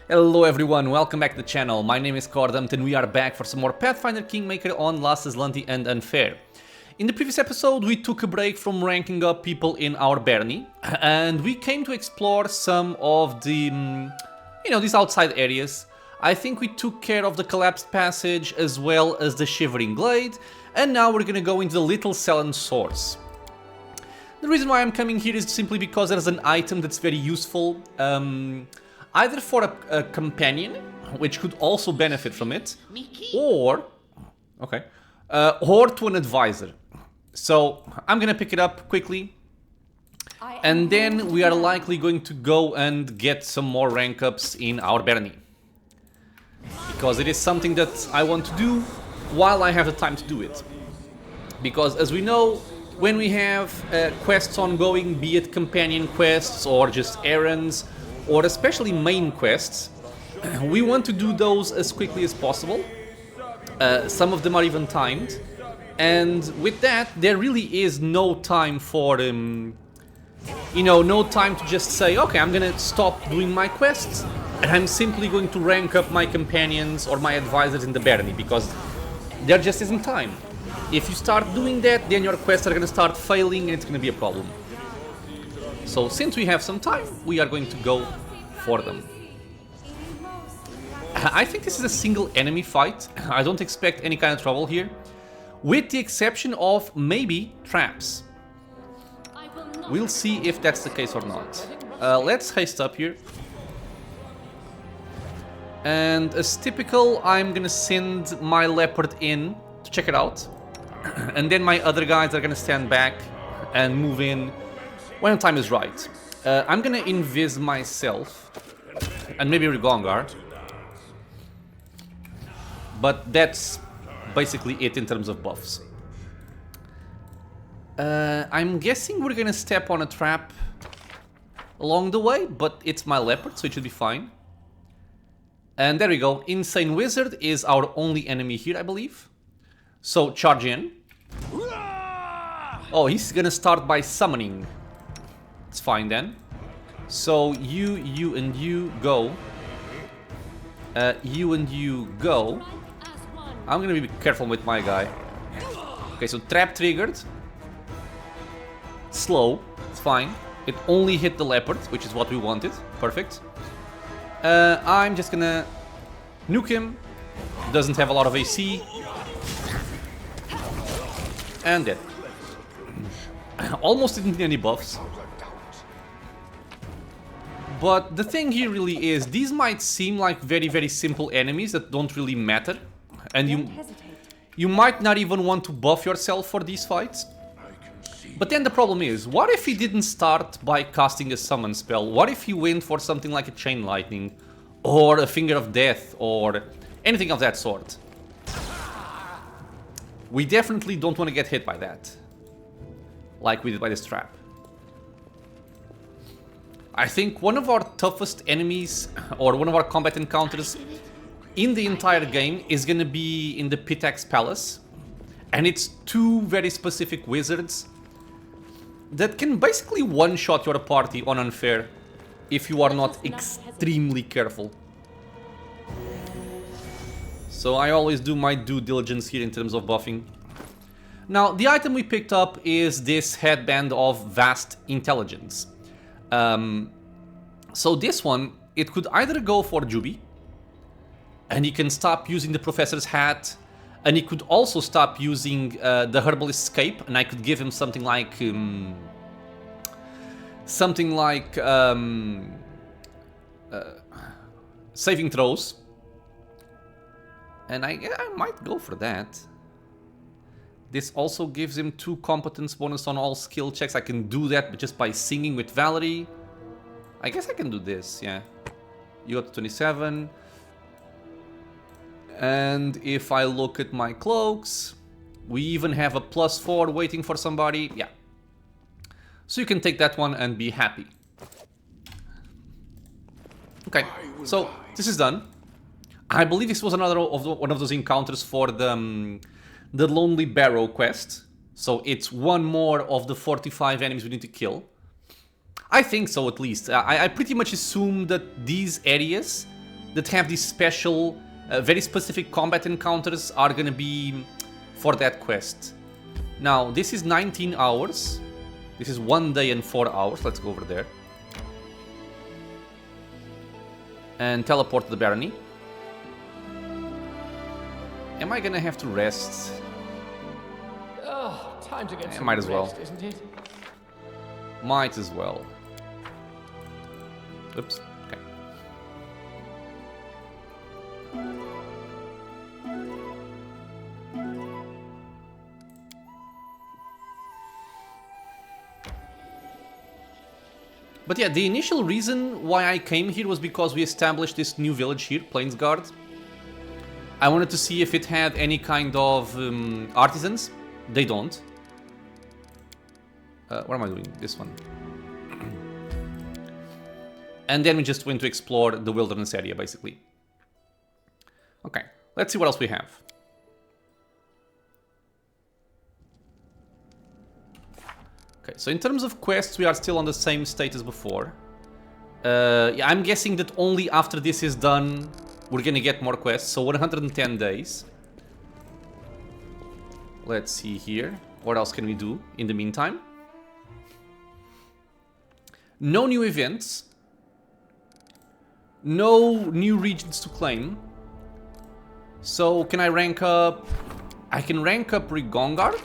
Hello everyone, welcome back to the channel. My name is Cordant and we are back for some more Pathfinder Kingmaker on Last Azlanti and Unfair. In the previous episode we took a break from ranking up people in our Barony and we came to explore some of the, these outside areas. I think we took care of the collapsed passage as well as the shivering glade, and now we're gonna go into the little cell and source. The reason why I'm coming here is simply because there's an item that's very useful, either for a companion, which could also benefit from it, or to an advisor. So I'm gonna pick it up quickly, and then we are likely going to go and get some more rank ups in our Barony, because it is something that I want to do while I have the time to do it. Because as we know, when we have quests ongoing, be it companion quests or just errands, or especially main quests, we want to do those as quickly as possible. Some of them are even timed, and with that there really is no time for no time to just say, okay, I'm gonna stop doing my quests and I'm simply going to rank up my companions or my advisors in the Barony, because there just isn't time. If you start doing that, then your quests are gonna start failing and it's gonna be a problem. So since we have some time, we are going to go for them. I think this is a single enemy fight. I don't expect any kind of trouble here, with the exception of maybe traps. We'll see if that's the case or not. Let's haste up here. And as typical, I'm gonna send my leopard in to check it out. And then my other guys are gonna stand back and move in when the time is right. I'm gonna invis myself, and maybe Rigongar. But that's basically it in terms of buffs. I'm guessing we're gonna step on a trap along the way, but it's my leopard, so it should be fine. And there we go. Insane Wizard is our only enemy here, I believe. So charge in. Oh, he's gonna start by summoning. It's fine then. So you and you go. You and you go. I'm gonna be careful with my guy. Okay, so trap triggered. Slow. It's fine. It only hit the leopard, which is what we wanted. Perfect. I'm just gonna nuke him. Doesn't have a lot of AC. And dead. Almost didn't need any buffs. But the thing here really is, these might seem like very, very simple enemies that don't really matter. And you might not even want to buff yourself for these fights. But then the problem is, what if he didn't start by casting a summon spell? What if he went for something like a Chain Lightning, or a Finger of Death, or anything of that sort? We definitely don't want to get hit by that, like we did by this trap. I think one of our toughest enemies, or one of our combat encounters in the entire game, is gonna be in the Pitax Palace. And it's two very specific wizards that can basically one-shot your party on Unfair if you are not extremely careful. So I always do my due diligence here in terms of buffing. Now, the item we picked up is this headband of vast intelligence. So this one, it could either go for Juby, and he can stop using the Professor's Hat, and he could also stop using the Herbalist's Cape, and I could give him something like saving throws. And I might go for that. This also gives him 2 competence bonus on all skill checks. I can do that just by singing with Valerie. I guess I can do this, yeah. You got 27. And if I look at my cloaks, we even have a +4 waiting for somebody. Yeah. So you can take that one and be happy. Okay, so this is done. I believe this was another one of those encounters for the Lonely Barrow quest. So it's one more of the 45 enemies we need to kill. I think so, at least. I pretty much assume that these areas that have these special, very specific combat encounters are gonna be for that quest. Now, this is 19 hours. This is 1 day and 4 hours. Let's go over there. And teleport to the Barony. Am I gonna have to rest? Oh, time to get some might as well. rest, isn't it? Might as well. Oops. Okay. But yeah, the initial reason why I came here was because we established this new village here, Plainsguard. I wanted to see if it had any kind of artisans. They don't. What am I doing? This one. And then we just went to explore the wilderness area, basically. Okay, let's see what else we have. Okay, so in terms of quests, we are still on the same state as before. Yeah, I'm guessing that only after this is done, we're gonna get more quests. So 110 days. Let's see here. What else can we do in the meantime? No new events. No new regions to claim. So can I rank up... I can rank up Rigongar.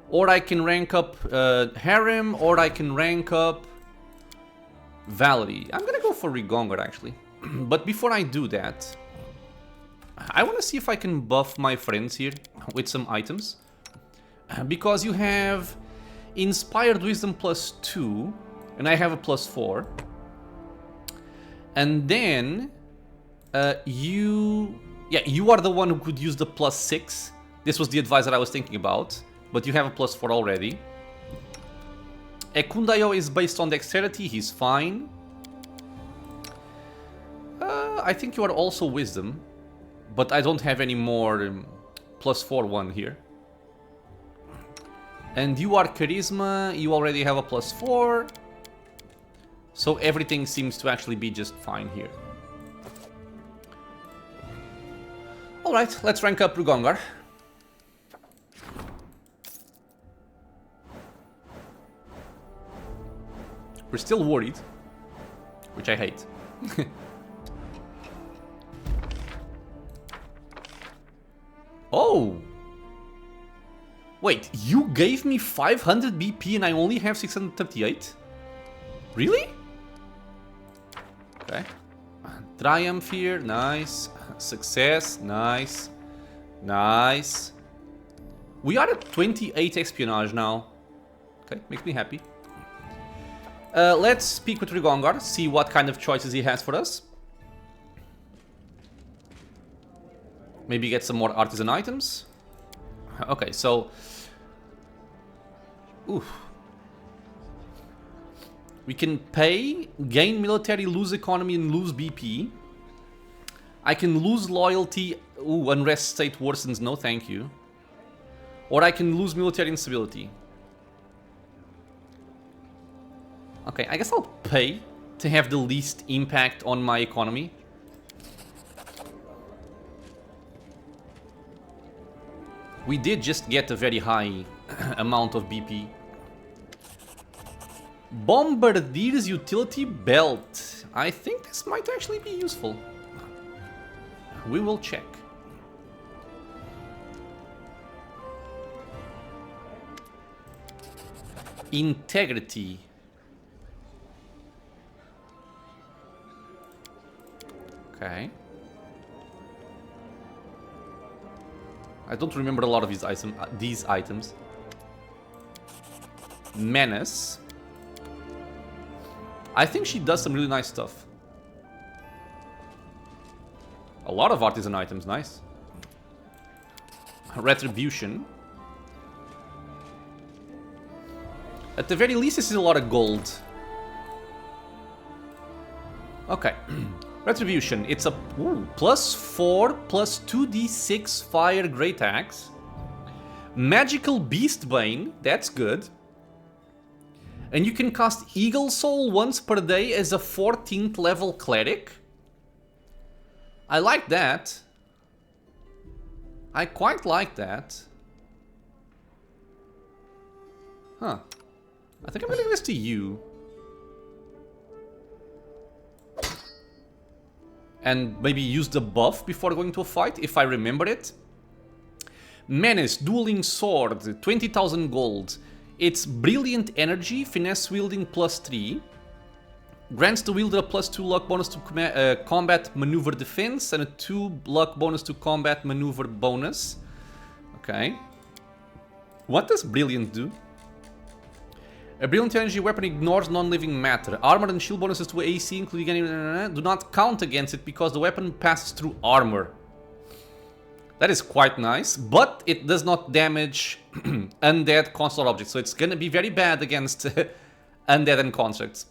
Or I can rank up Harem. Or I can rank up Valerie. I'm gonna go for Rigongar actually. But before I do that, I want to see if I can buff my friends here with some items. Because you have Inspired Wisdom +2, and I have a +4. And then you are the one who could use the +6. This was the advice that I was thinking about, but you have a +4 already. Ekundayo is based on dexterity, he's fine. I think you are also wisdom, but I don't have any more +4 one here. And you are charisma, you already have a +4. So everything seems to actually be just fine here. Alright, let's rank up Rigongar. We're still worried, which I hate. Oh! Wait, you gave me 500 BP and I only have 638? Really? Okay. Triumph here, nice. Success, nice. Nice. We are at 28 espionage now. Okay, makes me happy. Let's speak with Rigongar, see what kind of choices he has for us. Maybe get some more artisan items. Okay, so... Oof. We can pay, gain military, lose economy, and lose BP. I can lose loyalty. Ooh, unrest state worsens, no thank you. Or I can lose military instability. Okay, I guess I'll pay to have the least impact on my economy. We did just get a very high amount of BP. Bombardier's utility belt. I think this might actually be useful. We will check. Integrity. Okay. I don't remember a lot of these items. Menace. I think she does some really nice stuff. A lot of artisan items, nice. Retribution. At the very least, this is a lot of gold. Okay. Retribution. It's a +4 plus 2d6 fire great axe. Magical Beastbane. That's good. And you can cast Eagle Soul once per day as a 14th level cleric. I like that. I quite like that. Huh. I think I'm gonna give this to you. And maybe use the buff before going to a fight, if I remember it. Menace, dueling sword, 20,000 gold. It's brilliant energy, finesse wielding +3. Grants the wielder a +2 luck bonus to combat maneuver defense and a 2 luck bonus to combat maneuver bonus. Okay. What does brilliant do? A brilliant energy weapon ignores non-living matter. Armor and shield bonuses to AC, including any, do not count against it because the weapon passes through armor. That is quite nice, but it does not damage undead construct objects, so it's gonna be very bad against undead and constructs.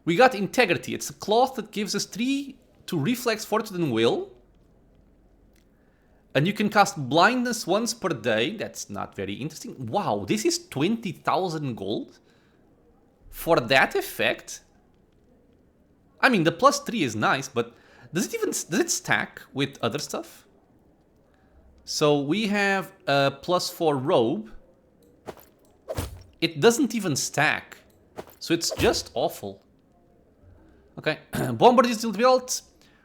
We got integrity. It's a cloth that gives us 3 to reflex, fortitude, and will. And you can cast blindness once per day. That's not very interesting. Wow, this is 20,000 gold for that effect. I mean, the +3 is nice, but does it stack with other stuff? So we have a +4 robe. It doesn't even stack, so it's just awful. Okay, bomber is still built.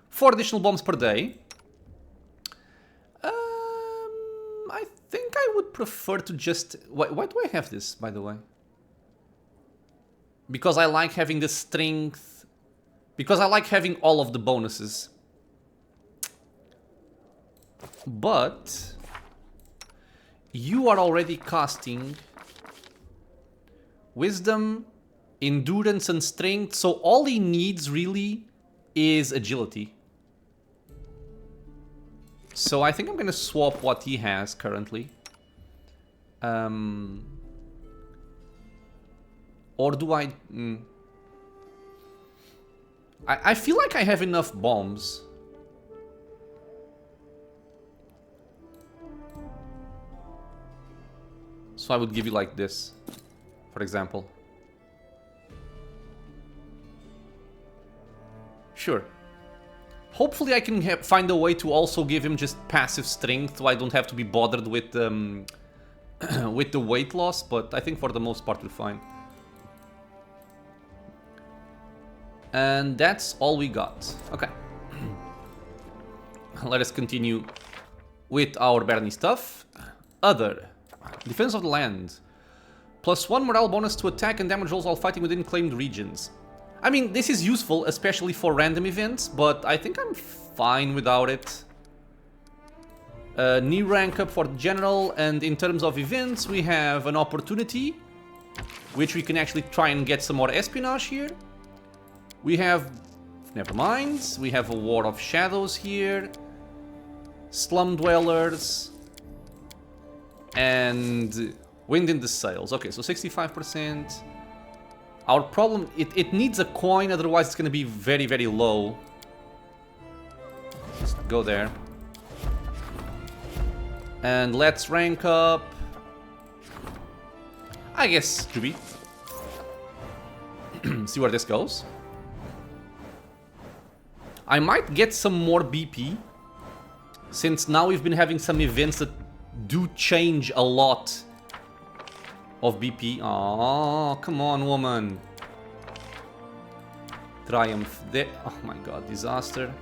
4 additional bombs per day. I think I would prefer to just... Why do I have this, by the way? Because I like having the strength. Because I like having all of the bonuses. But you are already casting wisdom, endurance, and strength, so all he needs really is agility. So I think I'm gonna swap what he has currently. Or do I... I feel like I have enough bombs. So I would give you like this, for example. Sure. Hopefully I can find a way to also give him just passive strength, so I don't have to be bothered with with the weight loss, but I think for the most part we're fine. And that's all we got. Okay. Let us continue with our Barony stuff. Other. Defense of the land. +1 morale bonus to attack and damage rolls while fighting within claimed regions. I mean, this is useful, especially for random events, but I think I'm fine without it. New rank up for general, and in terms of events, we have an opportunity, which we can actually try and get some more espionage here. We have... never mind. We have a War of Shadows here. Slum Dwellers. And Wind in the Sails. Okay, so 65%. Our problem, it needs a coin, otherwise it's going to be very, very low. Just go there. And let's rank up. I guess QB. See where this goes. I might get some more BP, since now we've been having some events that do change a lot of BP. Oh, come on, woman. Triumph. Oh my god, disaster.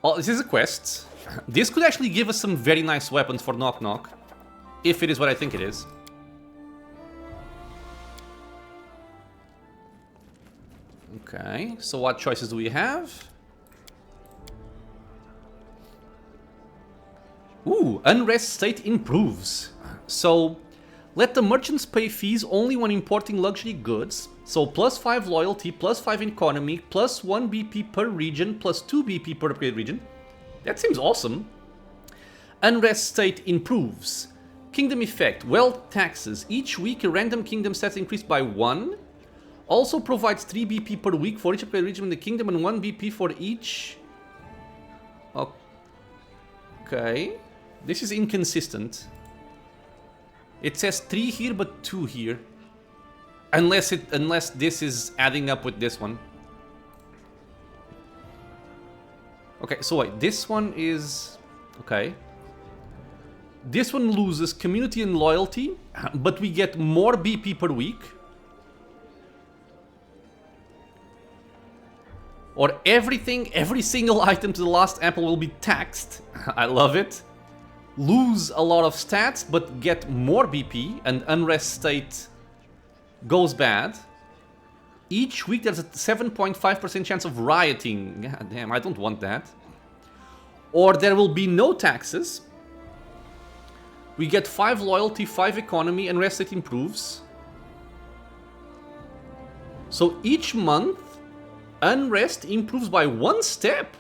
Oh, this is a quest. This could actually give us some very nice weapons for Nok Nok, if it is what I think it is. Okay, so what choices do we have? Ooh, unrest state improves. So, let the merchants pay fees only when importing luxury goods. So, +5 loyalty, +5 economy, +1 BP per region, +2 BP per upgrade region. That seems awesome. Unrest state improves. Kingdom effect, wealth taxes. Each week a random kingdom stats increased by 1. Also provides 3 BP per week for each upgrade region in the kingdom and 1 BP for each. Okay. This is inconsistent. It says 3 here, but 2 here. Unless this is adding up with this one. Okay, so wait, this one is... Okay. This one loses community and loyalty, but we get more BP per week. Or everything, every single item to the last apple will be taxed. I love it. Lose a lot of stats, but get more BP, and unrest state goes bad. Each week there's a 7.5% chance of rioting. God damn, I don't want that. Or there will be no taxes. We get 5 loyalty, 5 economy, and rest state improves. So each month, unrest improves by 1 step.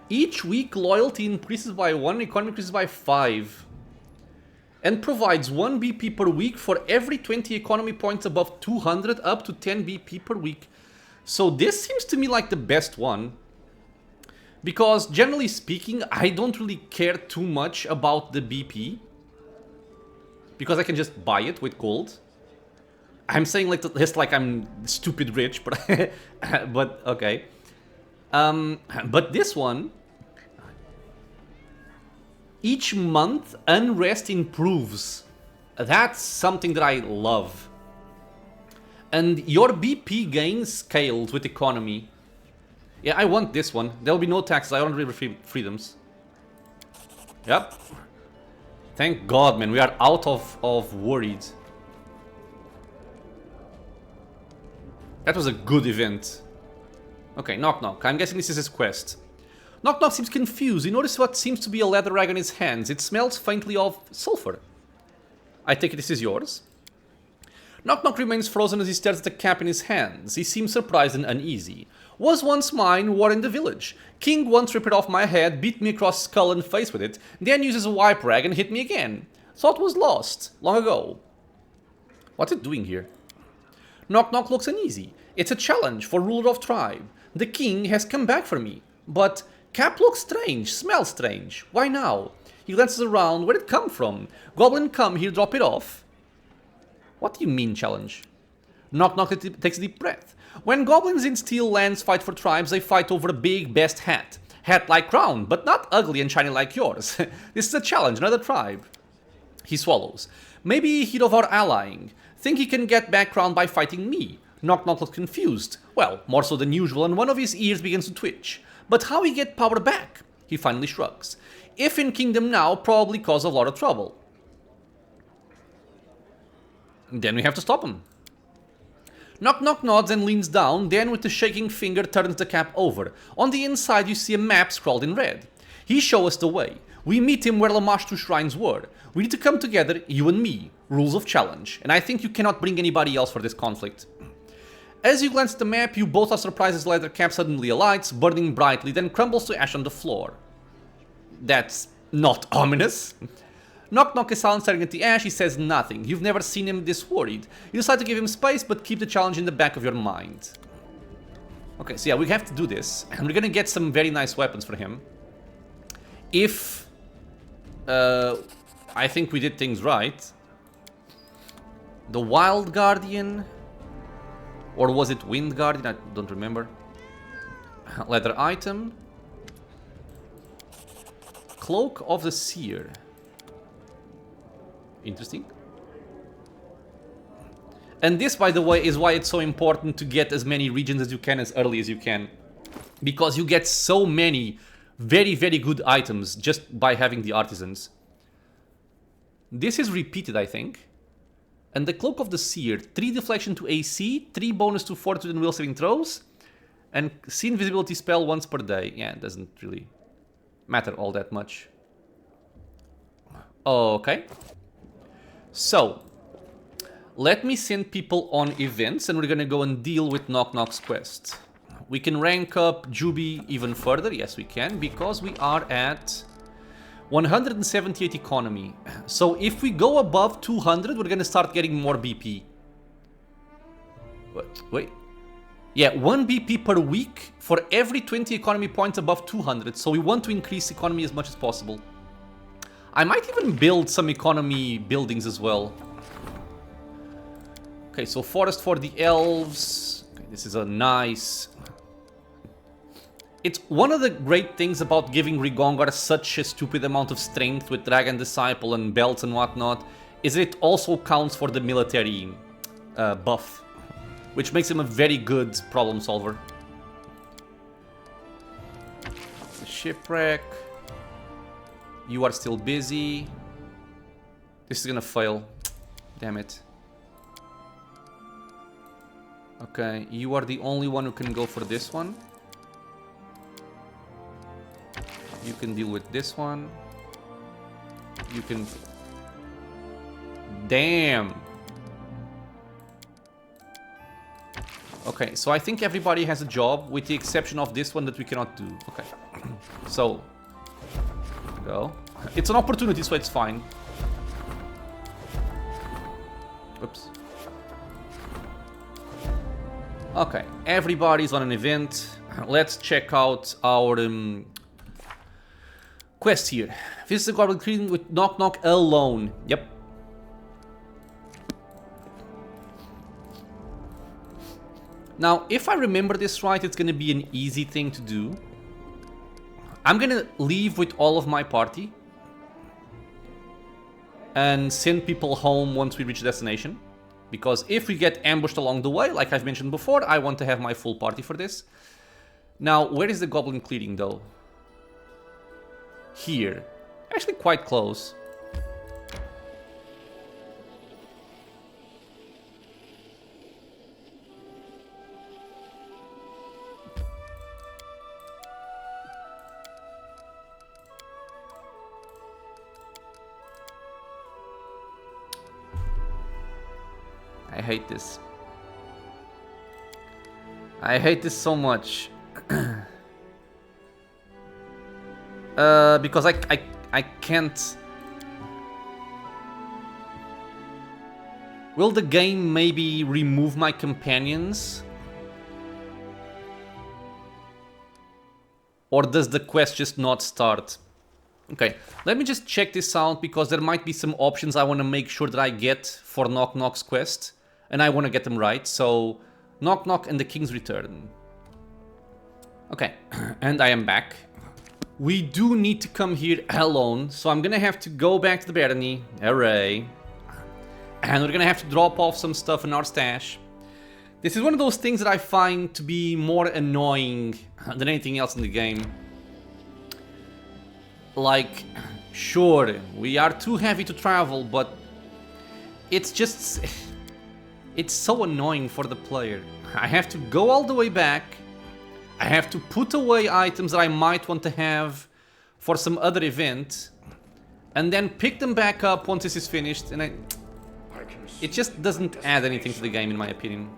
Each week, loyalty increases by 1, economy increases by 5. And provides 1 BP per week for every 20 economy points above 200, up to 10 BP per week. So this seems to me like the best one. Because generally speaking, I don't really care too much about the BP. Because I can just buy it with gold. I'm saying like this like I'm stupid rich, but but okay. But this one, each month unrest improves. That's something that I love. And your BP gains scaled with economy. Yeah, I want this one. There will be no taxes. I want river freedoms. Yep. Thank God, man. We are out of worried. That was a good event. Okay, Nok Nok. I'm guessing this is his quest. Nok Nok seems confused. You notice what seems to be a leather rag on his hands. It smells faintly of sulfur. I take it this is yours. Nok Nok remains frozen as he stares at the cap in his hands. He seems surprised and uneasy. Was once mine, war in the village. King once ripped it off my head, beat me across skull and face with it, then uses a wipe rag and hit me again. Thought was lost, long ago. What's it doing here? Nok Nok looks uneasy. It's a challenge for ruler of tribe. The king has come back for me. But cap looks strange, smells strange. Why now? He glances around. Where'd it come from? Goblin come here, drop it off. What do you mean, challenge? Nok Nok takes a deep breath. When goblins in steel lands fight for tribes, they fight over a big best hat. Hat like crown, but not ugly and shiny like yours. This is a challenge, another tribe. He swallows. Maybe he'd of our allying. Think he can get back crown by fighting me. Nok Nok looks confused. Well, more so than usual, and one of his ears begins to twitch. But how he get power back? He finally shrugs. If in kingdom now, probably cause a lot of trouble. Then we have to stop him. Nok Nok nods and leans down, then with a shaking finger turns the cap over. On the inside you see a map scrawled in red. He shows us the way. We meet him where Lamashtu shrines were. We need to come together, you and me. Rules of challenge. And I think you cannot bring anybody else for this conflict. As you glance at the map, you both are surprised as the leather cap suddenly alights, burning brightly, then crumbles to ash on the floor. That's not ominous. Nok Nok is silent, staring at the ash. He says nothing. You've never seen him this worried. You decide to give him space, but keep the challenge in the back of your mind. Okay, so yeah, we have to do this. And we're gonna get some very nice weapons for him. If... I think we did things right. The Wild Guardian... Or was it Wind Guardian? I don't remember. Leather item. Cloak of the Seer. Interesting. And this, by the way, is why it's so important to get as many regions as you can as early as you can. Because you get so many very, very good items just by having the artisans. This is repeated, I think. And the Cloak of the Seer, 3 deflection to AC, 3 bonus to fortitude and will saving throws, and see invisibility spell once per day. Yeah, it doesn't really matter all that much. Okay. So, let me send people on events, and we're gonna go and deal with Nok Nok's quest. We can rank up Juby even further. Yes, we can, because we are at 178 economy. So if we go above 200, we're gonna start getting more BP. Wait. Yeah, 1 BP per week for every 20 economy points above 200. So we want to increase economy as much as possible. I might even build some economy buildings as well. Okay, so forest for the elves. Okay, this is a nice... It's one of the great things about giving Rigongar such a stupid amount of strength with Dragon Disciple and belts and whatnot, is that it also counts for the military buff, which makes him a very good problem solver. Shipwreck. You are still busy. This is gonna fail. Damn it. Okay, you are the only one who can go for this one. You can deal with this one. You can... Damn! Okay, so I think everybody has a job, with the exception of this one that we cannot do. Okay. So... Go. It's an opportunity, so it's fine. Oops. Okay, everybody's on an event. Let's check out our... quest here. Visit the goblin clearing with Nok Nok alone. Yep. Now, if I remember this right, it's gonna be an easy thing to do. I'm gonna leave with all of my party and send people home once we reach destination. Because if we get ambushed along the way, like I've mentioned before, I want to have my full party for this. Now, where is the goblin clearing though? Here. Actually quite close. I hate this. I hate this so much. Because I can't... Will the game maybe remove my companions? Or does the quest just not start? Okay, let me just check this out, because there might be some options I want to make sure that I get for Nok Nok's quest. And I want to get them right, so... Nok Nok and the King's Return. Okay, and I am back. We do need to come here alone, so I'm gonna have to go back to the Barony. Hooray. And we're gonna have to drop off some stuff in our stash. This is one of those things that I find to be more annoying than anything else in the game. Like, sure, we are too heavy to travel, but it's just... It's so annoying for the player. I have to go all the way back. I have to put away items that I might want to have for some other event. And then pick them back up once this is finished. And it just doesn't add anything to the game, in my opinion.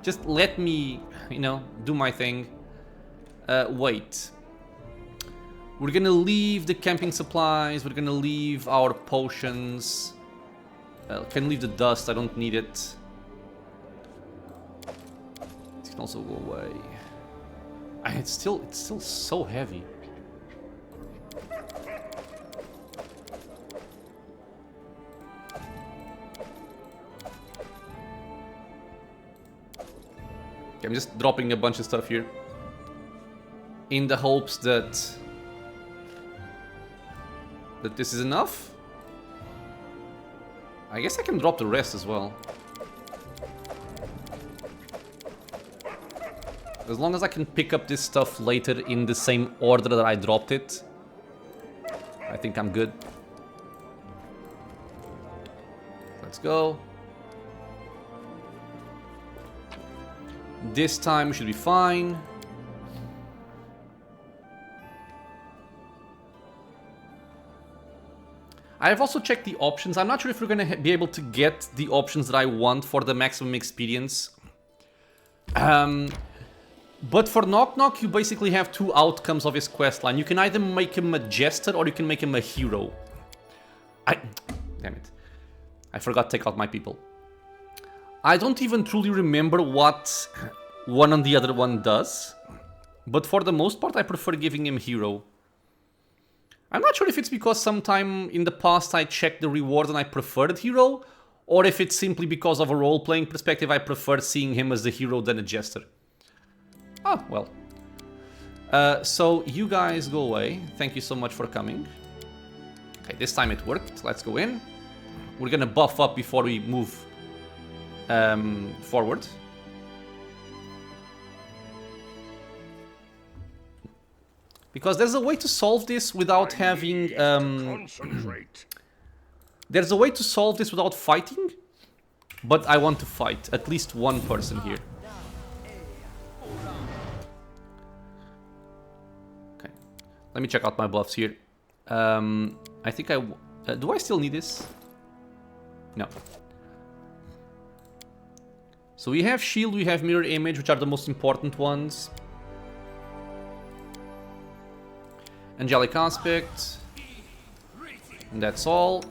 Just let me, you know, do my thing. Wait. We're gonna leave the camping supplies. We're gonna leave our potions. Can leave the dust, I don't need it. It can also go away. It's still so heavy. Okay, I'm just dropping a bunch of stuff here in the hopes that this is enough. I guess I can drop the rest as well. As long as I can pick up this stuff later in the same order that I dropped it, I think I'm good. Let's go. This time we should be fine. I have also checked the options. I'm not sure if we're gonna be able to get the options that I want for the maximum experience. But for Nok Nok, you basically have two outcomes of his questline. You can either make him a jester or you can make him a hero. Damn it. I forgot to take out my people. I don't even truly remember what one and the other one does. But for the most part, I prefer giving him hero. I'm not sure if it's because sometime in the past I checked the reward and I preferred hero, or if it's simply because of a role-playing perspective, I prefer seeing him as a hero than a jester. Oh, well. So you guys go away. Thank you so much for coming. Okay, this time it worked. Let's go in. We're gonna buff up before we move forward. Because there's a way to solve this without having... there's a way to solve this without fighting, but I want to fight at least one person here. Okay, let me check out my buffs here. I think I... do I still need this? No. So we have shield, we have mirror image, which are the most important ones. Angelic aspect. And that's all.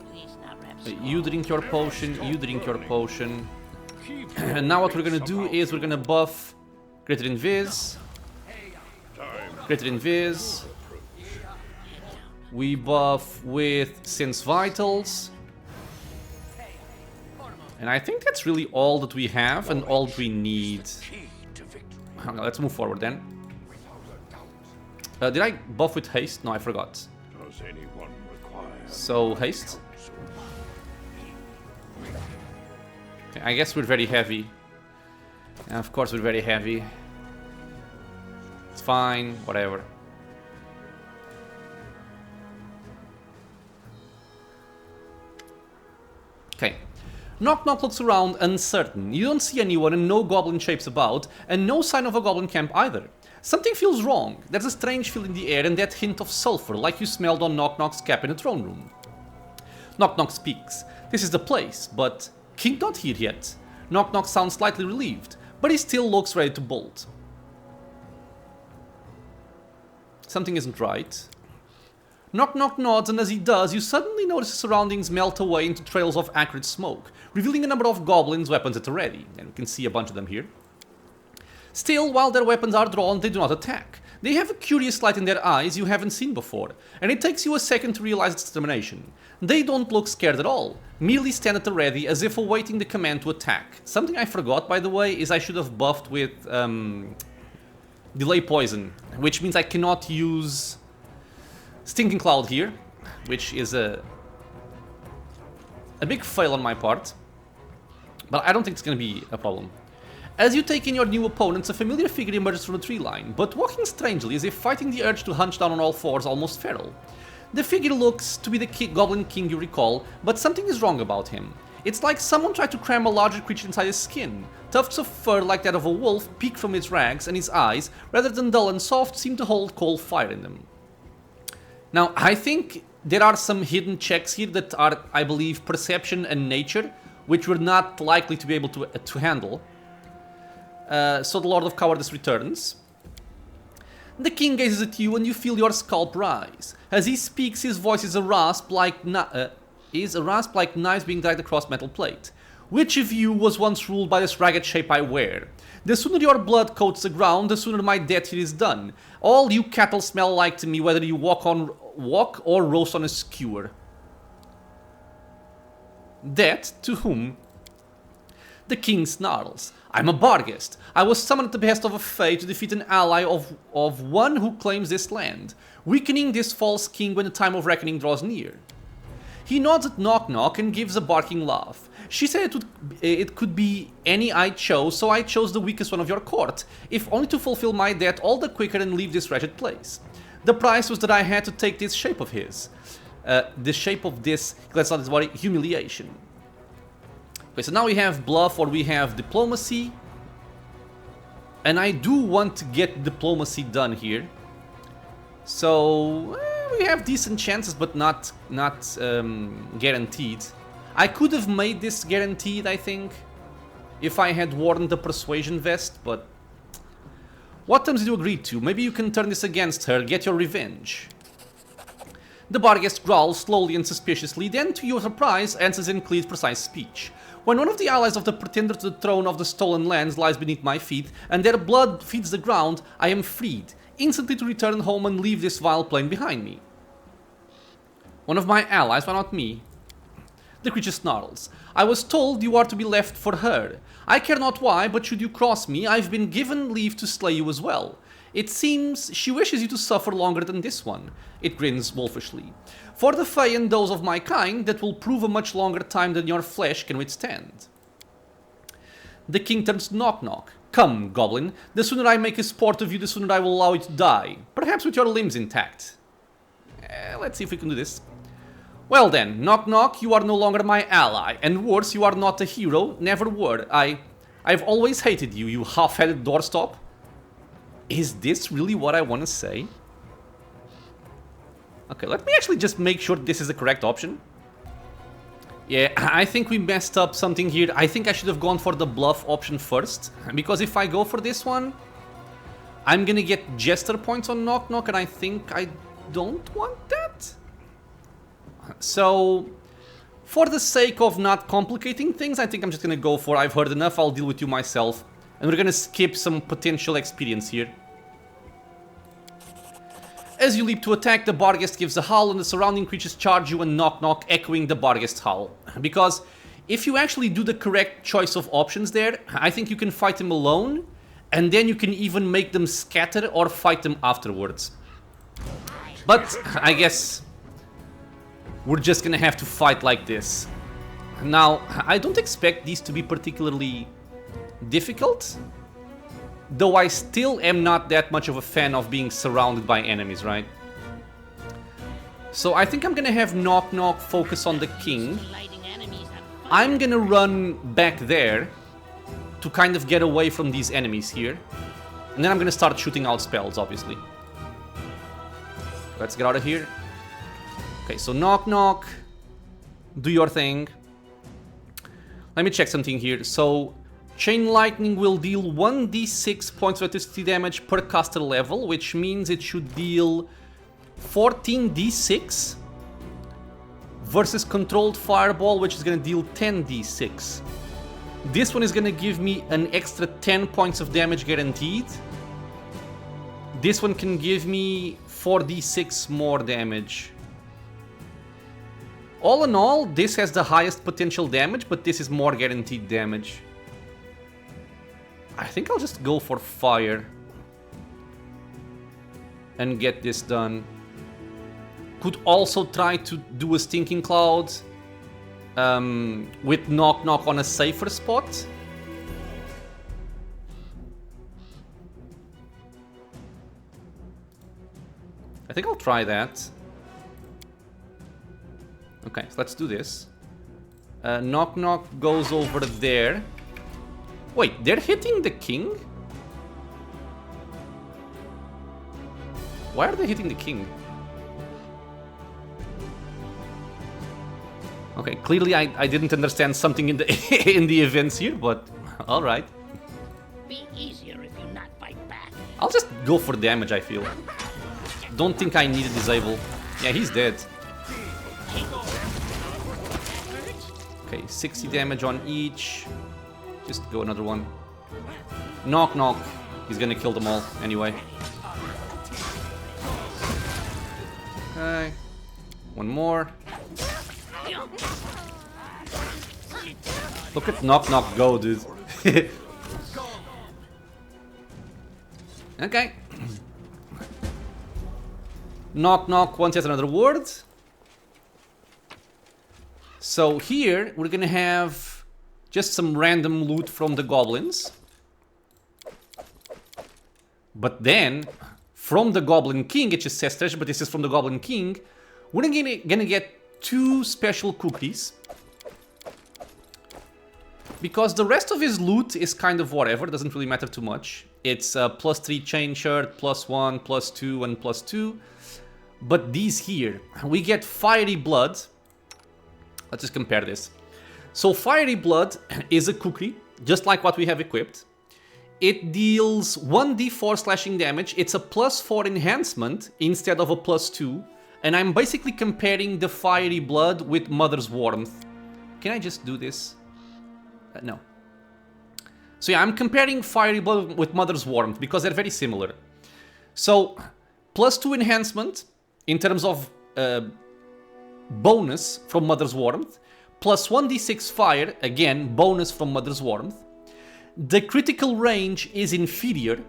You drink your potion, you drink your potion. And now what we're gonna do is we're gonna buff Greater Invis. Greater Invis. We buff with Sense Vitals. And I think that's really all that we have and all we need. Let's move forward then. Did I buff with haste? No, I forgot. So, haste. Okay, I guess we're very heavy. And of course we're very heavy. It's fine, whatever. Okay. Nok Nok looks around uncertain. You don't see anyone and no goblin shapes about, and no sign of a goblin camp either. Something feels wrong. There's a strange feel in the air and that hint of sulfur like you smelled on Nok Nok's cap in the throne room. Nok Nok speaks. This is the place, but King not here yet. Nok Nok sounds slightly relieved, but he still looks ready to bolt. Something isn't right. Nok Nok nods, and as he does, you suddenly notice the surroundings melt away into trails of acrid smoke, revealing a number of goblins' weapons at the ready, and we can see a bunch of them here. Still, while their weapons are drawn, they do not attack. They have a curious light in their eyes you haven't seen before, and it takes you a second to realize its determination. They don't look scared at all, merely stand at the ready as if awaiting the command to attack. Something I forgot, by the way, is I should have buffed with delay poison, which means I cannot use Stinking Cloud here, which is a big fail on my part, but I don't think it's going to be a problem. As you take in your new opponents, a familiar figure emerges from the tree line, but walking strangely as if fighting the urge to hunch down on all fours, almost feral. The figure looks to be the Goblin King you recall, but something is wrong about him. It's like someone tried to cram a larger creature inside his skin. Tufts of fur like that of a wolf peek from his rags, and his eyes, rather than dull and soft, seem to hold cold fire in them. Now, I think there are some hidden checks here that are, I believe, perception and nature, which we're not likely to be able to handle. So the Lord of Cowardice returns. The king gazes at you and you feel your scalp rise. As he speaks, his voice is a rasp like knives being dragged across metal plate. Which of you was once ruled by this ragged shape I wear? The sooner your blood coats the ground, the sooner my death here is done. All you cattle smell alike to me, whether you walk or roast on a skewer. That to whom? The king snarls. I'm a Barghest. I was summoned at the behest of a fae to defeat an ally of one who claims this land, weakening this false king when the time of reckoning draws near. He nods at Nok Nok and gives a barking laugh. She said it could be any I chose, so I chose the weakest one of your court, if only to fulfill my debt all the quicker and leave this wretched place. The price was that I had to take this shape of his. The shape of this, let's not worry, humiliation. Okay, so now we have bluff or we have diplomacy. And I do want to get diplomacy done here. So we have decent chances, but not guaranteed. I could have made this guaranteed, I think, if I had worn the persuasion vest, but what terms did you agree to? Maybe you can turn this against her, get your revenge. The Barghest growls slowly and suspiciously, then to your surprise answers in clear, precise speech. When one of the allies of the pretender to the throne of the stolen lands lies beneath my feet, and their blood feeds the ground, I am freed, instantly to return home and leave this vile plain behind me. One of my allies, why not me? The creature snarls. I was told you are to be left for her. I care not why, but should you cross me, I've been given leave to slay you as well. It seems she wishes you to suffer longer than this one. It grins wolfishly. For the Fae and those of my kind, that will prove a much longer time than your flesh can withstand. The king turns to Nok Nok. Come, goblin, the sooner I make a sport of you, the sooner I will allow you to die. Perhaps with your limbs intact. Let's see if we can do this. Well then, Nok Nok, you are no longer my ally, and worse, you are not a hero, never were. I've always hated you, you half-headed doorstop. Is this really what I want to say? Okay, let me actually just make sure this is the correct option. Yeah, I think we messed up something here. I think I should have gone for the bluff option first, because if I go for this one, I'm gonna get jester points on Nok Nok, and I think I don't want that. So, for the sake of not complicating things, I think I'm just gonna go for I've heard enough, I'll deal with you myself. And we're gonna skip some potential experience here. As you leap to attack, the Barghest gives a howl and the surrounding creatures charge you and Nok Nok, echoing the Barghest howl. Because if you actually do the correct choice of options there, I think you can fight them alone, and then you can even make them scatter or fight them afterwards. But I guess we're just gonna have to fight like this. Now, I don't expect these to be particularly difficult, though I still am not that much of a fan of being surrounded by enemies, right? So I think I'm gonna have Nok Nok focus on the king. I'm gonna run back there to kind of get away from these enemies here. And then I'm gonna start shooting out spells, obviously. Let's get out of here. Okay, so Nok Nok, do your thing. Let me check something here. So, Chain Lightning will deal 1d6 points of electricity damage per caster level, which means it should deal 14d6 versus Controlled Fireball, which is going to deal 10d6. This one is going to give me an extra 10 points of damage guaranteed. This one can give me 4d6 more damage. All in all, this has the highest potential damage, but this is more guaranteed damage. I think I'll just go for fire and get this done. Could also try to do a Stinking Cloud with Nok Nok on a safer spot. I think I'll try that. Okay, so let's do this. Nok Nok goes over there. Wait, they're hitting the king? Why are they hitting the king? Okay, clearly I didn't understand something in the in the events here, but all right. Be easier if you not fight back. I'll just go for damage, I feel. Don't think I need a disable. Yeah, he's dead. Okay, 60 damage on each. Just go another one. Nok Nok. He's gonna kill them all anyway. Okay. One more. Look at Nok Nok go, dude. Okay. Nok Nok wants yet another word. So here we're gonna have just some random loot from the goblins. But then, from the Goblin King, it just says treasure, but this is from the Goblin King, we're gonna get 2 special cookies. Because the rest of his loot is kind of whatever, doesn't really matter too much. It's +3 chain shirt, +1, +2, and +2. But these here, we get Fiery Blood. Let's just compare this. So Fiery Blood is a cookie, just like what we have equipped. It deals 1d4 slashing damage. It's a +4 enhancement instead of a +2. And I'm basically comparing the Fiery Blood with Mother's Warmth. Can I just do this? No. So yeah, I'm comparing Fiery Blood with Mother's Warmth because they're very similar. So, +2 enhancement in terms of bonus from Mother's Warmth, plus 1d6 fire, again, bonus from Mother's Warmth. The critical range is inferior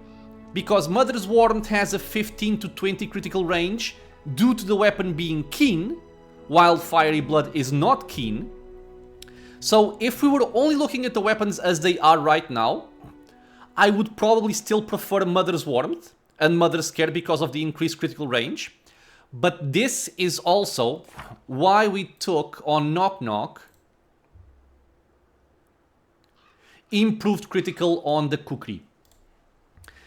because Mother's Warmth has a 15 to 20 critical range due to the weapon being keen, while Fiery Blood is not keen. So if we were only looking at the weapons as they are right now, I would probably still prefer Mother's Warmth and Mother's Care because of the increased critical range. But this is also why we took on Nok Nok improved critical on the Kukri.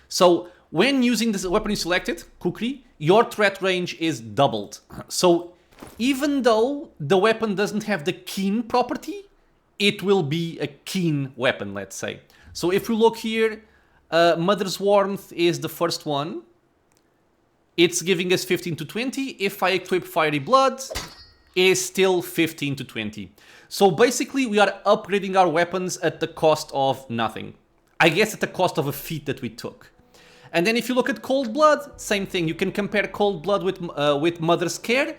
So when using this weapon you selected, Kukri, your threat range is doubled. So even though the weapon doesn't have the keen property, it will be a keen weapon, let's say. So if we look here, Mother's Warmth is the first one. It's giving us 15 to 20. If I equip Fiery Blood, it is still 15 to 20. So basically we are upgrading our weapons at the cost of nothing. I guess at the cost of a feat that we took. And then if you look at Cold Blood, same thing. You can compare Cold Blood with Mother's Care.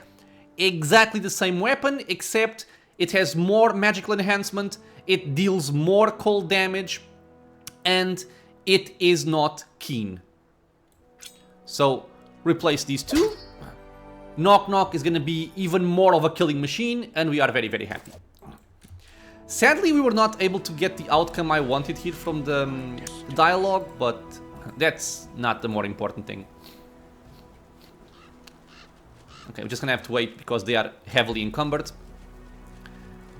Exactly the same weapon, except it has more magical enhancement, it deals more cold damage, and it is not keen. So replace these two. Nok Nok is going to be even more of a killing machine, and we are very, very happy. Sadly, we were not able to get the outcome I wanted here from the dialogue, but that's not the more important thing. Okay, we're just gonna have to wait because they are heavily encumbered.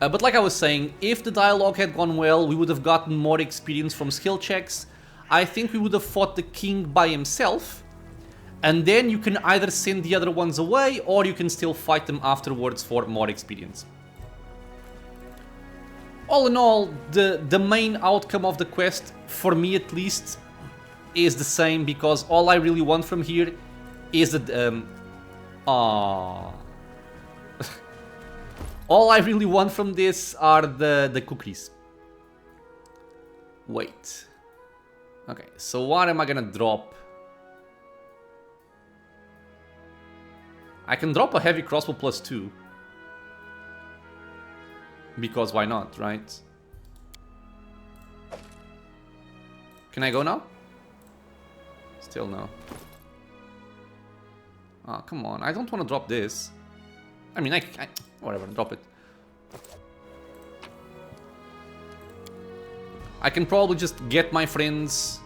But like I was saying, if the dialogue had gone well, we would have gotten more experience from skill checks. I think we would have fought the king by himself, and then you can either send the other ones away, or you can still fight them afterwards for more experience. All in all, the main outcome of the quest, for me at least, is the same, because all I really want from here is that... all I really want from this are the cookies. Wait. Okay, so what am I gonna drop? I can drop a heavy crossbow +2. Because why not, right? Can I go now? Still no. Oh, come on. I don't want to drop this. I mean, I whatever, drop it. I can probably just get my friends,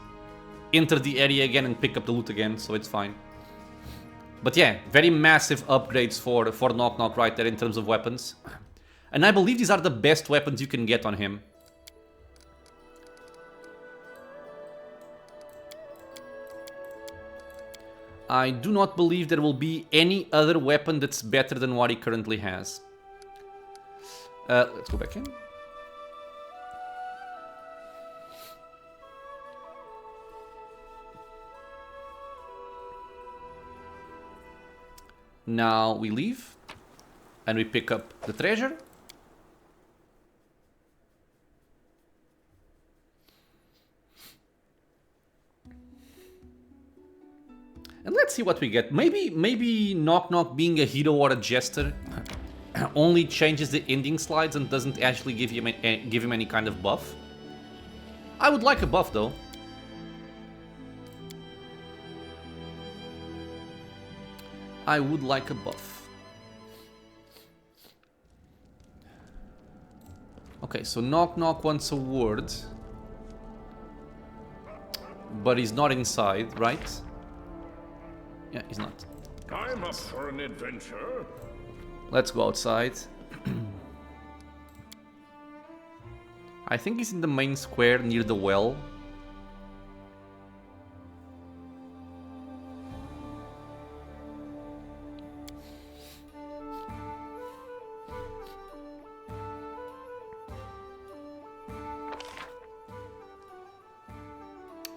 enter the area again and pick up the loot again, so it's fine. But yeah, very massive upgrades for Nok Nok right there in terms of weapons. And I believe these are the best weapons you can get on him. I do not believe there will be any other weapon that's better than what he currently has. Let's go back in. Now we leave and we pick up the treasure. And let's see what we get. Maybe Nok Nok being a hero or a jester only changes the ending slides and doesn't actually give him any kind of buff. I would like a buff though. I would like a buff. Okay, so Nok Nok wants a word. But he's not inside, right? Yeah, he's not. I'm up for an adventure. Let's go outside. I think he's in the main square near the well.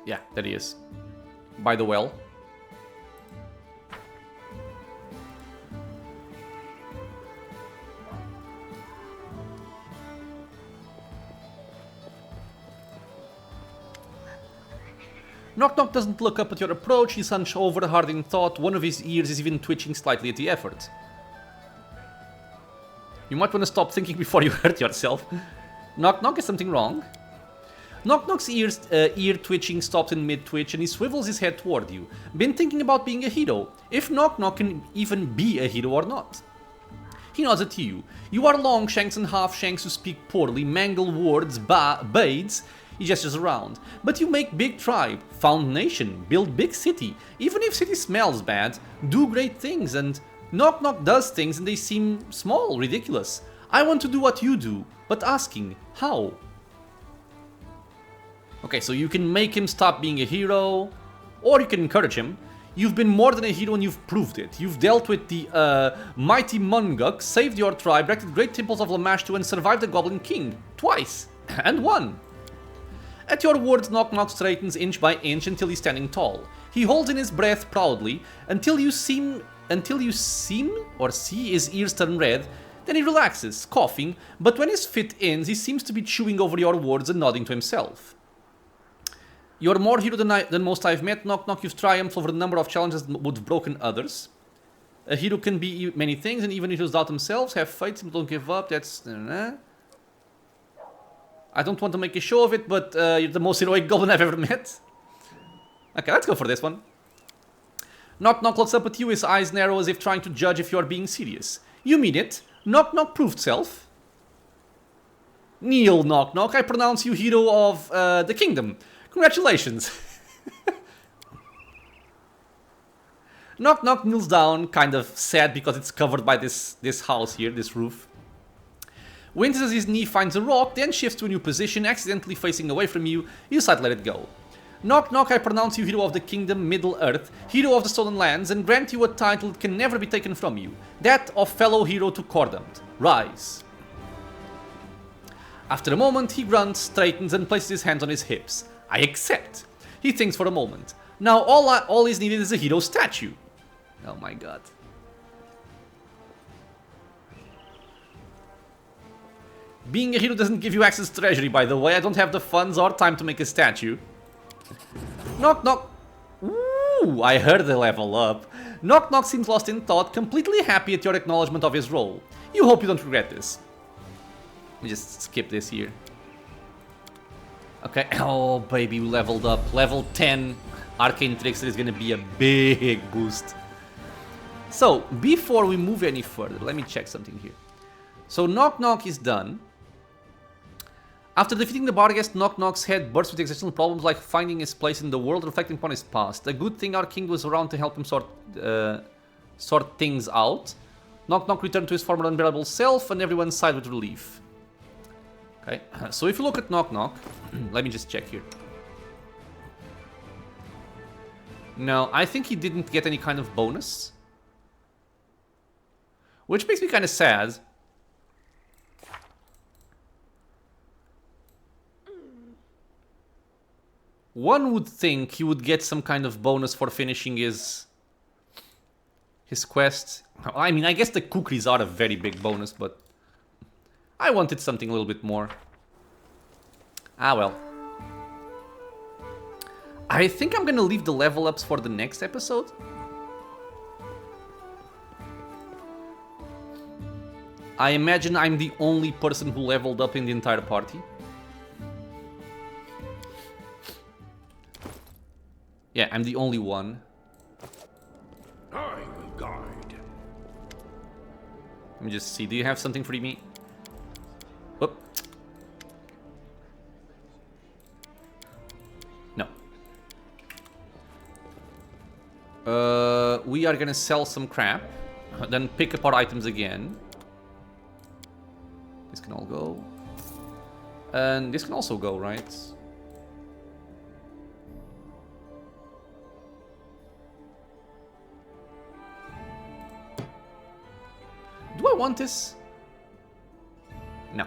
Yeah, there he is. By the well. Nok Nok doesn't look up at your approach, he's hunched over, hard in thought, one of his ears is even twitching slightly at the effort. You might want to stop thinking before you hurt yourself. Nok Nok, is something wrong? Nok Nok's ear twitching stops in mid-twitch and he swivels his head toward you. Been thinking about being a hero, if Nok Nok can even be a hero or not. He nods at you. You are Longshanks and Halfshanks who speak poorly, mangle words, bades. He gestures around. But you make big tribe, found nation, build big city. Even if city smells bad, do great things, and Nok Nok does things and they seem small, ridiculous. I want to do what you do, but asking, how? Okay, so you can make him stop being a hero, or you can encourage him. You've been more than a hero and you've proved it. You've dealt with the mighty Munguk, saved your tribe, erected great temples of Lamashtu, and survived the Goblin King. Twice. And won. At your words, Nok Nok straightens inch by inch until he's standing tall. He holds in his breath proudly until you see his ears turn red. Then he relaxes, coughing, but when his fit ends, he seems to be chewing over your words and nodding to himself. You're more hero than most I've met, Nok Nok. You've triumphed over the number of challenges that would have broken others. A hero can be many things, and even heroes doubt themselves, have fights, but don't give up. That's... I don't want to make a show of it, but you're the most heroic goblin I've ever met. Okay, let's go for this one. Nok Nok looks up at you, his eyes narrow as if trying to judge if you are being serious. You mean it. Nok Nok proved self. Kneel, Nok Nok. I pronounce you hero of the kingdom. Congratulations. Nok Nok kneels down, kind of sad because it's covered by this house here, this roof. Winces as his knee finds a rock, then shifts to a new position, accidentally facing away from you. You decide to let it go. Nok Nok, I pronounce you hero of the kingdom, Middle Earth, hero of the stolen lands, and grant you a title that can never be taken from you. That of fellow hero to Cordant. Rise. After a moment, he grunts, straightens, and places his hands on his hips. I accept. He thinks for a moment. Now all is needed is a hero statue. Oh my god. Being a hero doesn't give you access to treasury, by the way. I don't have the funds or time to make a statue. Nok Nok. Ooh, I heard the level up. Nok Nok seems lost in thought, completely happy at your acknowledgement of his role. You hope you don't regret this. Let me just skip this here. Okay, oh baby, we leveled up. Level 10 Arcane Trickster is gonna be a big boost. So, before we move any further, let me check something here. So, Nok Nok is done. After defeating the Barghest, Nok Nok's head bursts with existential problems like finding his place in the world, reflecting upon his past. A good thing our king was around to help him sort things out. Nok Nok returned to his former unbearable self, and everyone sighed with relief. Okay, so if you look at Nok Nok, let me just check here. No, I think he didn't get any kind of bonus. Which makes me kind of sad. One would think he would get some kind of bonus for finishing his quest. I mean, I guess the cookies are a very big bonus, but I wanted something a little bit more. Ah, well. I think I'm gonna leave the level ups for the next episode. I imagine I'm the only person who leveled up in the entire party. Yeah, I'm the only one. I will guide. Let me just see. Do you have something for me? Whoop. No. We are gonna sell some crap. Then pick up our items again. This can all go. And this can also go, right? Do I want this? No.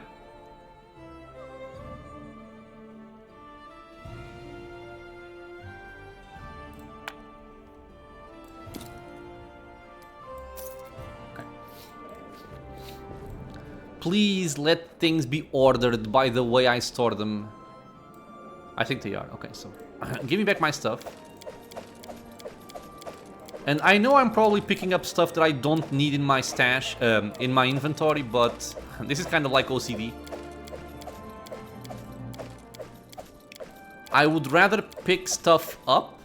Okay. Please let things be ordered by the way I store them. I think they are. Okay, so give me back my stuff. And I know I'm probably picking up stuff that I don't need in my stash, in my inventory, but this is kind of like OCD. I would rather pick stuff up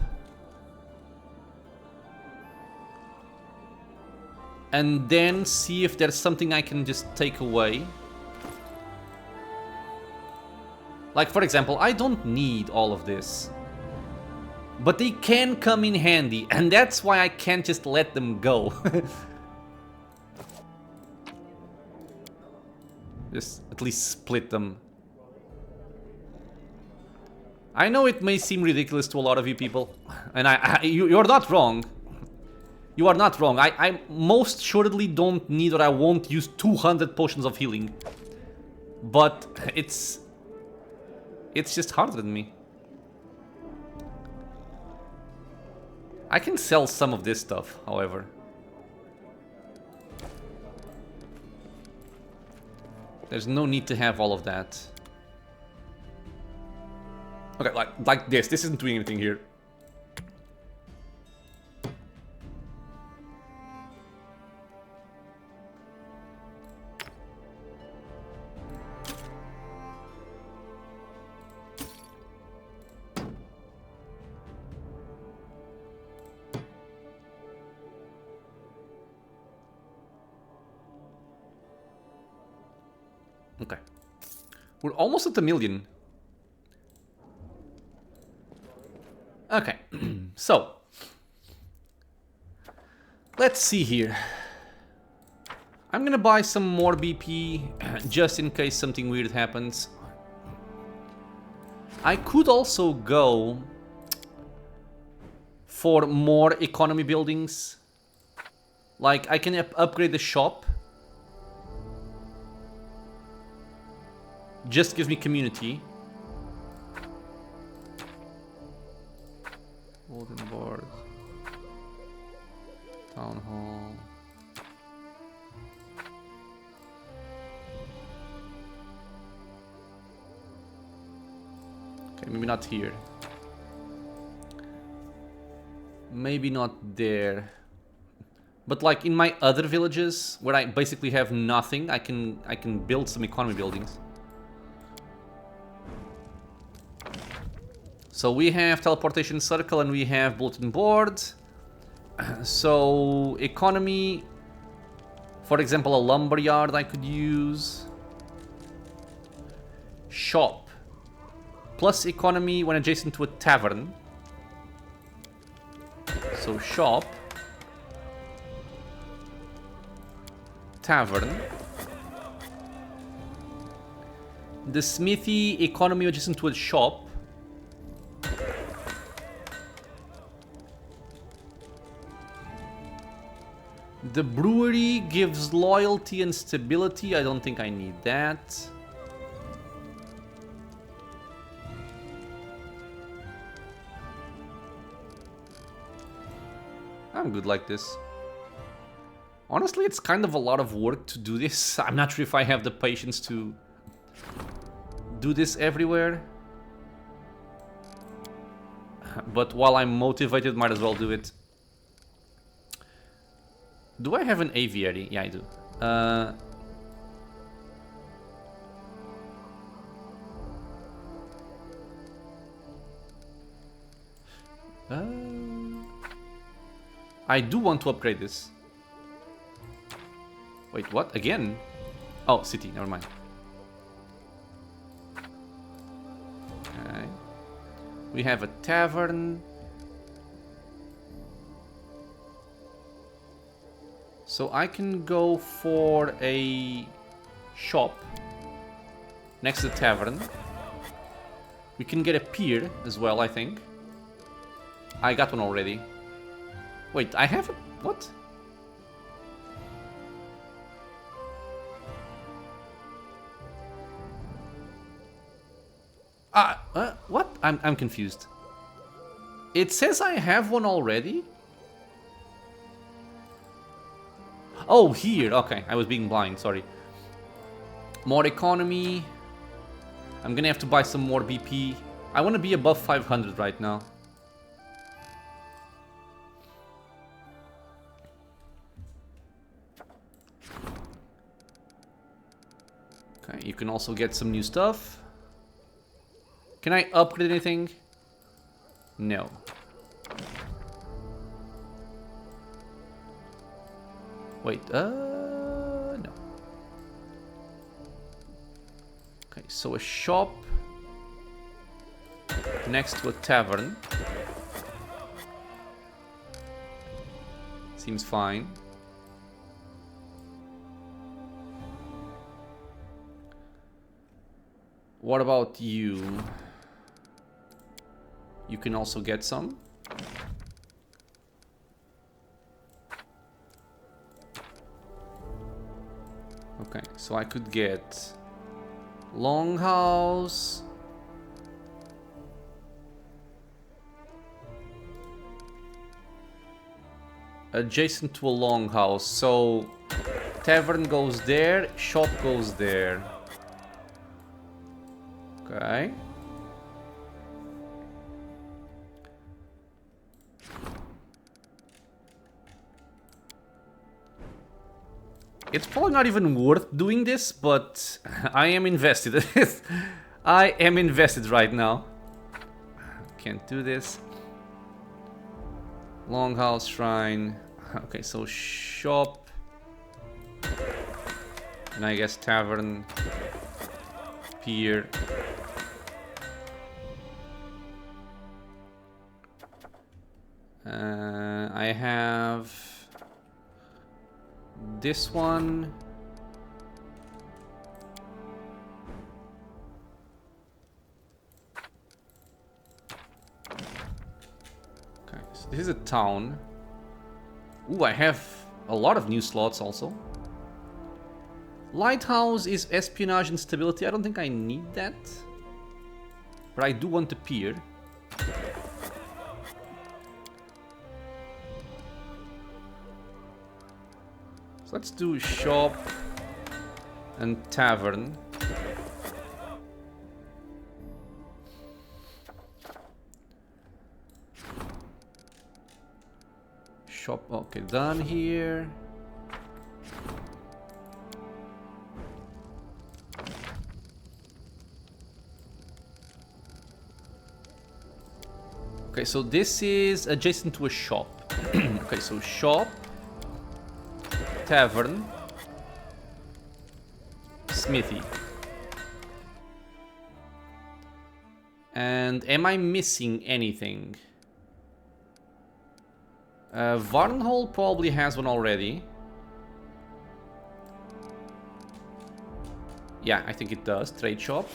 and then see if there's something I can just take away. Like, for example, I don't need all of this. But they can come in handy, and that's why I can't just let them go. Just at least split them. I know it may seem ridiculous to a lot of you people, and you're not wrong. You are not wrong. I most assuredly don't need or I won't use 200 potions of healing. But it's just harder than me. I can sell some of this stuff, however. There's no need to have all of that. Okay, like this. This isn't doing anything here. Okay. We're almost at 1 million. Okay. So. Let's see here. I'm gonna buy some more BP just in case something weird happens. I could also go for more economy buildings. Like, I can upgrade the shop. Just gives me community. Golden board. Town hall. Okay, maybe not here. Maybe not there. But like in my other villages where I basically have nothing, I can build some economy buildings. So we have teleportation circle and we have bulletin board. So economy, for example, a lumber yard I could use. Shop plus economy when adjacent to a tavern. So shop, tavern. The smithy, economy adjacent to a shop. The brewery gives loyalty and stability. I don't think I need that. I'm good like this. Honestly, it's kind of a lot of work to do this. I'm not sure if I have the patience to do this everywhere. But while I'm motivated, might as well do it. Do I have an aviary? Yeah, I do. I do want to upgrade this. Wait, what? Again? Oh, city. Never mind. Okay. We have a tavern. So I can go for a shop next to the tavern. We can get a pier as well, I think. I got one already. Wait, I have a... what? What? I'm confused. It says I have one already? Oh, here. Okay, I was being blind, sorry. More economy. I'm gonna have to buy some more BP. I want to be above 500 right now. you can also get some new stuff. Can I upgrade anything? No. Wait, no. Okay, so a shop next to a tavern. Seems fine. What about you? You can also get some. Okay, so I could get Longhouse. Adjacent to a longhouse, so tavern goes there, shop goes there. Okay. It's probably not even worth doing this, but I am invested. I am invested right now. Can't do this. Longhouse Shrine. Okay, so shop. And I guess tavern. Pier. I have this one. Okay, so this is a town. Ooh, I have a lot of new slots also. Lighthouse is espionage and stability. I don't think I need that. But I do want a pier. So let's do shop and tavern. Shop, okay, done here. Okay, so this is adjacent to a shop. Okay, so shop, tavern, smithy. And am I missing anything? Varnhall probably has one already. Yeah, I think it does. Trade shop.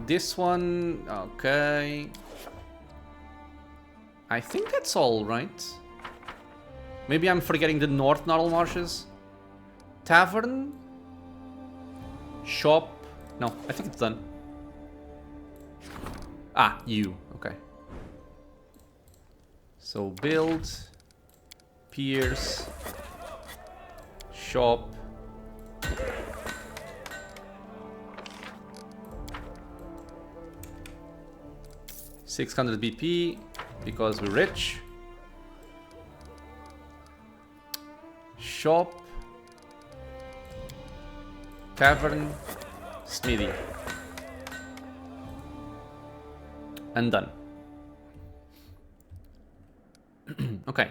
This one, okay. I think that's all, right? Maybe I'm forgetting the North Narl Marshes. Tavern. Shop. No, I think it's done. Ah, you. Okay. So build. Piers. Shop. $600 BP because we're rich. Shop, tavern, smithy, and done. Okay,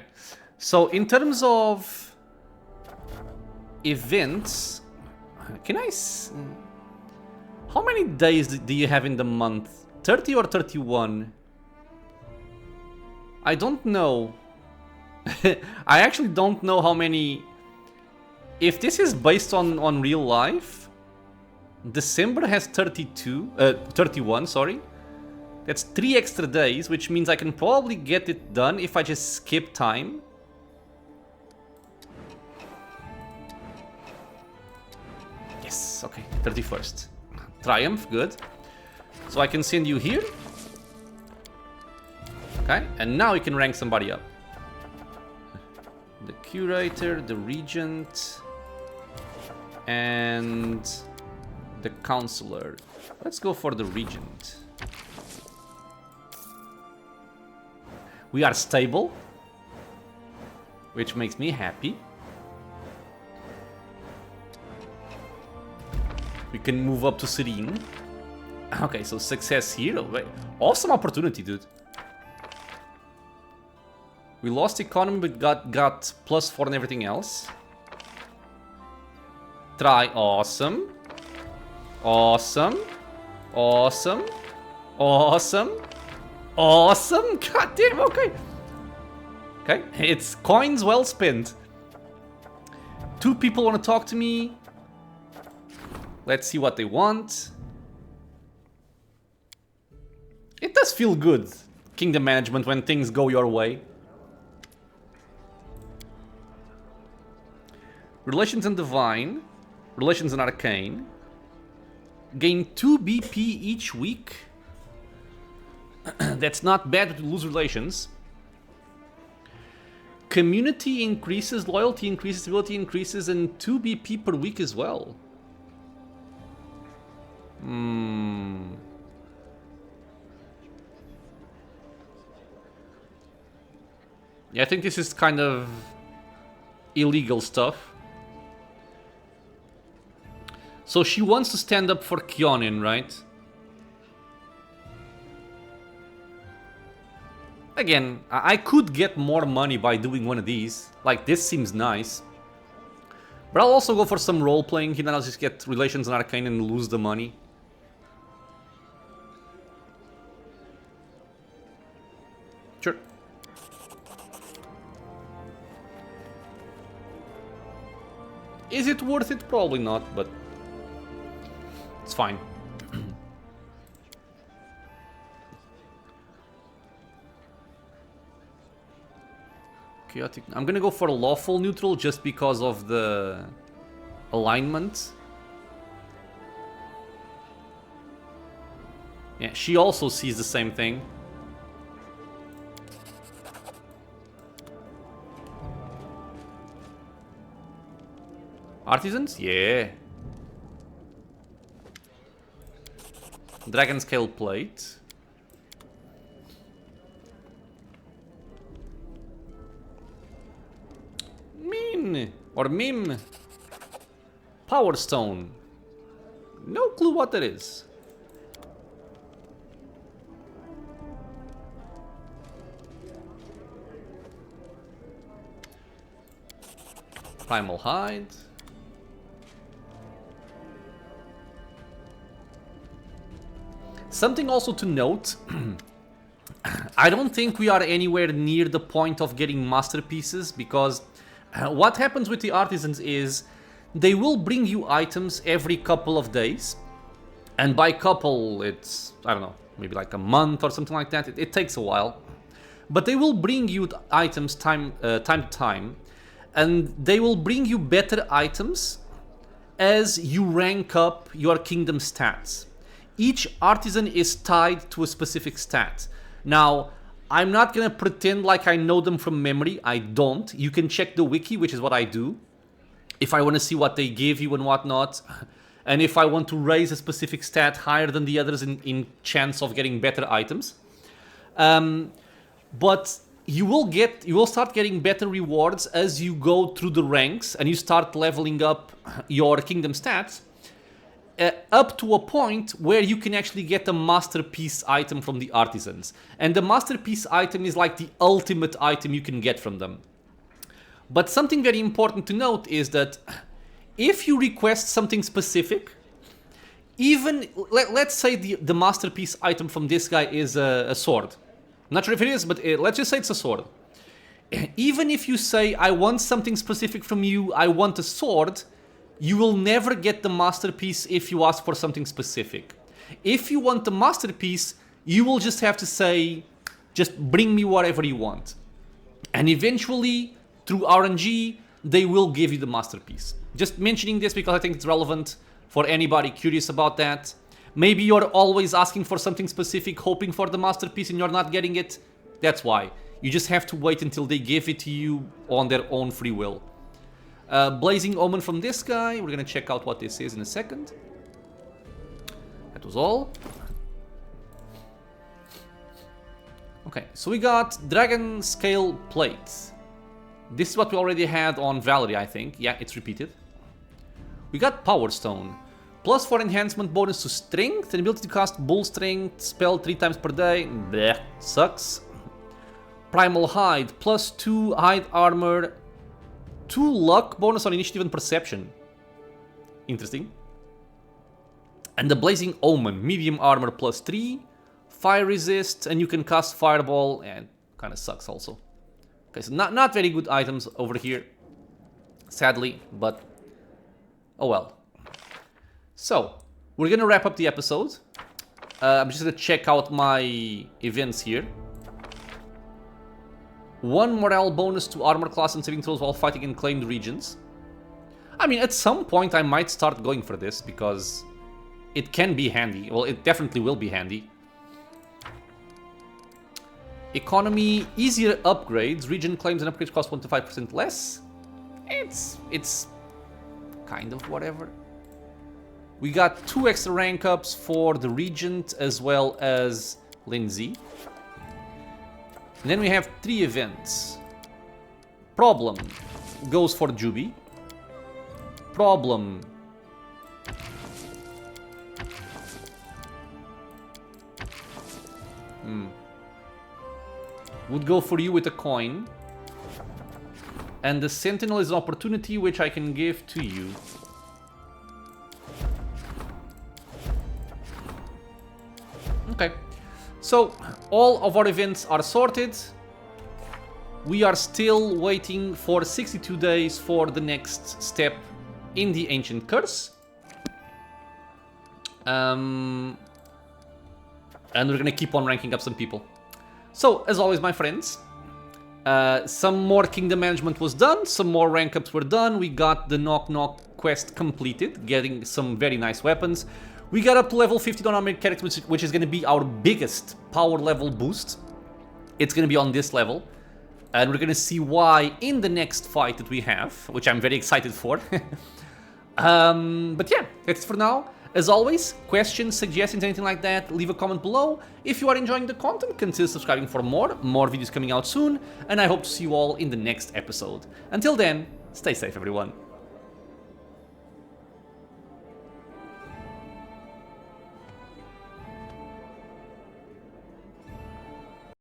so in terms of events, can I? How many days do you have in the month? 30 or 31? I don't know. I actually don't know how many. If this is based on real life, December has 31, sorry. That's 3 extra days, which means I can probably get it done if I just skip time. Yes, okay, 31st. Triumph, good. So I can send you here. Okay, and now we can rank somebody up. The curator, the regent, and the counselor. Let's go for the regent. We are stable, which makes me happy. We can move up to Serene. Okay, so success here. Awesome opportunity, dude. We lost economy, but got +4 and everything else. Try. Awesome. Awesome. Awesome. Awesome. Awesome. God damn, okay. Okay, it's coins well spent. 2 people want to talk to me. Let's see what they want. It does feel good, kingdom management, when things go your way. Relations and Divine. Relations and Arcane. Gain 2 BP each week. That's not bad to lose relations. Community increases, loyalty increases, stability increases, and 2 BP per week as well. Yeah, I think this is kind of illegal stuff. So she wants to stand up for Kyonin, right? Again, I could get more money by doing one of these. Like, this seems nice. But I'll also go for some role-playing. Then I'll just get Relations and Arcane and lose the money. Sure. Is it worth it? Probably not, but it's fine. Chaotic. I'm gonna go for lawful neutral just because of the alignment. Yeah, she also sees the same thing. Artisans? Yeah. Dragon scale plate. Min or Mim. Power Stone. No clue what that is. Primal Hide. Something also to note, I don't think we are anywhere near the point of getting masterpieces, because what happens with the artisans is they will bring you items every couple of days, and by couple it's, I don't know, maybe like a month or something like that. It takes a while, but they will bring you items time to time, and they will bring you better items as you rank up your kingdom stats. Each artisan is tied to a specific stat. Now, I'm not gonna pretend like I know them from memory. I don't. You can check the wiki, which is what I do, if I want to see what they give you and whatnot, and if I want to raise a specific stat higher than the others in chance of getting better items. But you will start getting better rewards as you go through the ranks and you start leveling up your kingdom stats. Up to a point where you can actually get a masterpiece item from the artisans. And the masterpiece item is like the ultimate item you can get from them. But something very important to note is that if you request something specific, even, let's say the masterpiece item from this guy is a sword. I'm not sure if it is, but let's just say it's a sword. Even if you say, I want something specific from you, I want a sword, you will never get the masterpiece if you ask for something specific. If you want the masterpiece, you will just have to say, just bring me whatever you want. And eventually, through RNG, they will give you the masterpiece. Just mentioning this because I think it's relevant for anybody curious about that. Maybe you're always asking for something specific, hoping for the masterpiece, and you're not getting it. That's why. You just have to wait until they give it to you on their own free will. Blazing Omen from this guy. We're gonna check out what this is in a second. That was all. Okay, so we got Dragon Scale Plate. This is what we already had on Valerie, I think. Yeah, it's repeated. We got Power Stone. Plus 4 enhancement bonus to strength and ability to cast bull strength spell 3 times per day. Blech, sucks. Primal hide, plus 2 hide armor, 2 luck bonus on initiative and perception. Interesting. And the blazing omen, medium armor plus 3, fire resist, and you can cast fireball, and kind of sucks also. Okay, so not very good items over here, sadly, but oh well. So, we're gonna wrap up the episode. I'm just gonna check out my events here. 1 morale bonus to armor class and saving throws while fighting in claimed regions. I mean, at some point I might start going for this, because it can be handy. Well, it definitely will be handy. Economy, easier upgrades. Region claims and upgrades cost 1 to 5% less. It's kind of whatever. We got 2 extra rank ups for the Regent as well as Lindsay. And then we have 3 events. Problem goes for Juby. Problem would go for you with a coin. And the Sentinel is an opportunity which I can give to you. Okay. So, all of our events are sorted. We are still waiting for 62 days for the next step in the Ancient Curse. And we're gonna keep on ranking up some people. So, as always, my friends, some more kingdom management was done, some more rank ups were done. We got the Nok Nok quest completed, getting some very nice weapons. We got up to level 50 on our main character, which is going to be our biggest power level boost. It's going to be on this level. And we're going to see why in the next fight that we have, which I'm very excited for. But yeah, that's it for now. As always, questions, suggestions, anything like that, leave a comment below. If you are enjoying the content, consider subscribing for more videos coming out soon. And I hope to see you all in the next episode. Until then, stay safe, everyone.